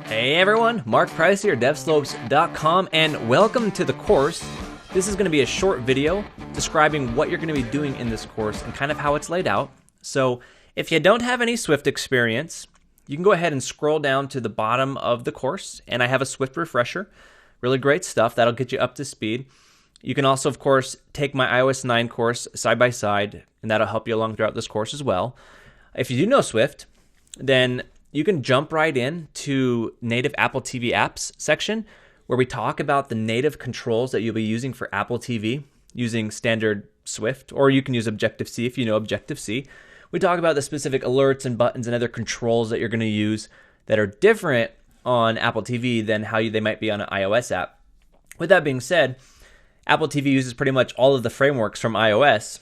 Hey everyone, Mark Price here, devslopes.com, and welcome to the course. This is going to be a short video describing what you're going to be doing in this course and kind of how it's laid out. So if you don't have any Swift experience, you can go ahead and scroll down to the bottom of the course, and I have a Swift refresher. Really great stuff. That'll get you up to speed. You can also, of course, take my iOS 9 course side by side, and that'll help you along throughout this course as well. If you do know Swift, then you can jump right in to native Apple TV apps section, where we talk about the native controls that you'll be using for Apple TV using standard Swift, or you can use Objective-C if you know Objective-C. We talk about the specific alerts and buttons and other controls that you're going to use that are different on Apple TV than how they might be on an iOS app. With that being said, Apple TV uses pretty much all of the frameworks from iOS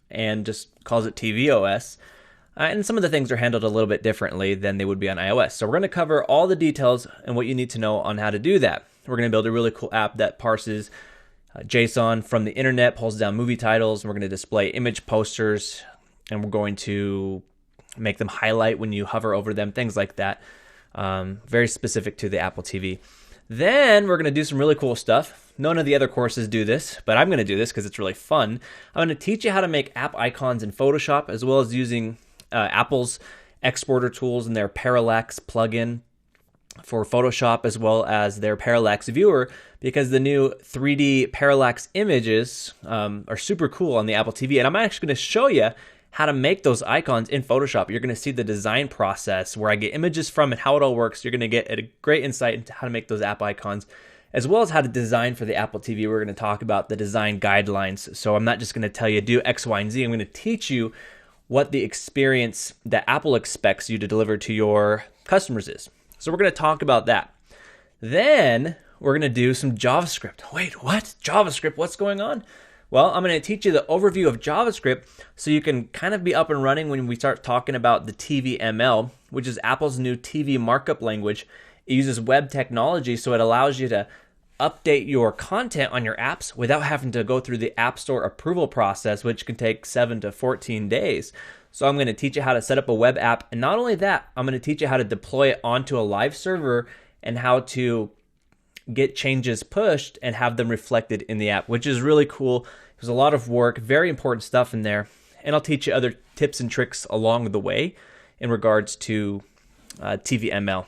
and just calls it tvOS. And some of the things are handled a little bit differently than they would be on iOS. So we're going to cover all the details and what you need to know on how to do that. We're going to build a really cool app that parses JSON from the internet, pulls down movie titles, and we're going to display image posters, and we're going to make them highlight when you hover over them, things like that. Very specific to the Apple TV. Then we're going to do some really cool stuff. None of the other courses do this, but I'm going to do this because it's really fun. I'm going to teach you how to make app icons in Photoshop, as well as using Apple's exporter tools and their Parallax plugin for Photoshop, as well as their Parallax viewer, because the new 3D Parallax images are super cool on the Apple TV. And I'm actually going to show you how to make those icons in Photoshop. You're going to see the design process, where I get images from and how it all works. You're going to get a great insight into how to make those app icons, as well as how to design for the Apple TV. We're going to talk about the design guidelines. So I'm not just going to tell you do X, Y, and Z. I'm going to teach you what the experience that Apple expects you to deliver to your customers is. So we're going to talk about that. Then we're going to do some JavaScript. Wait, what? JavaScript? What's going on? Well, I'm going to teach you the overview of JavaScript so you can kind of be up and running when we start talking about the TVML, which is Apple's new TV markup language. It uses web technology, so it allows you to update your content on your apps without having to go through the App Store approval process, which can take 7 to 14 days. So I'm going to teach you how to set up a web app. And not only that, I'm going to teach you how to deploy it onto a live server and how to get changes pushed and have them reflected in the app, which is really cool. There's a lot of work, very important stuff in there. And I'll teach you other tips and tricks along the way in regards to TVML.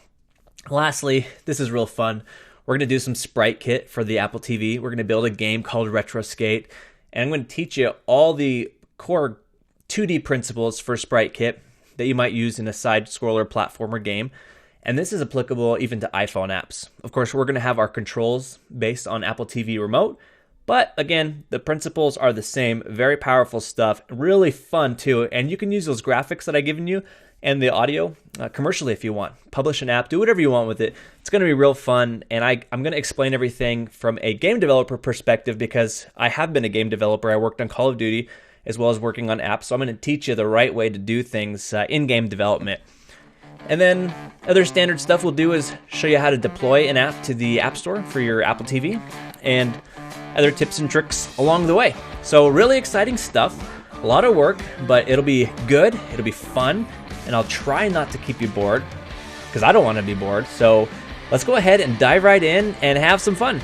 Lastly, this is real fun. We're going to do some Sprite Kit for the Apple TV. We're going to build a game called RetroSkate. And I'm going to teach you all the core 2D principles for Sprite Kit that you might use in a side-scroller platformer game. And this is applicable even to iPhone apps. Of course, we're going to have our controls based on Apple TV Remote. But again, the principles are the same. Very powerful stuff. Really fun too. And you can use those graphics that I've given you and the audio commercially if you want. Publish an app, do whatever you want with it. It's going to be real fun, and I'm going to explain everything from a game developer perspective because I have been a game developer. I worked on Call of Duty as well as working on apps, so I'm going to teach you the right way to do things in game development. And then other standard stuff we'll do is show you how to deploy an app to the App Store for your Apple TV and other tips and tricks along the way. So really exciting stuff, a lot of work, but it'll be good, it'll be fun. And I'll try not to keep you bored because I don't want to be bored. So let's go ahead and dive right in and have some fun.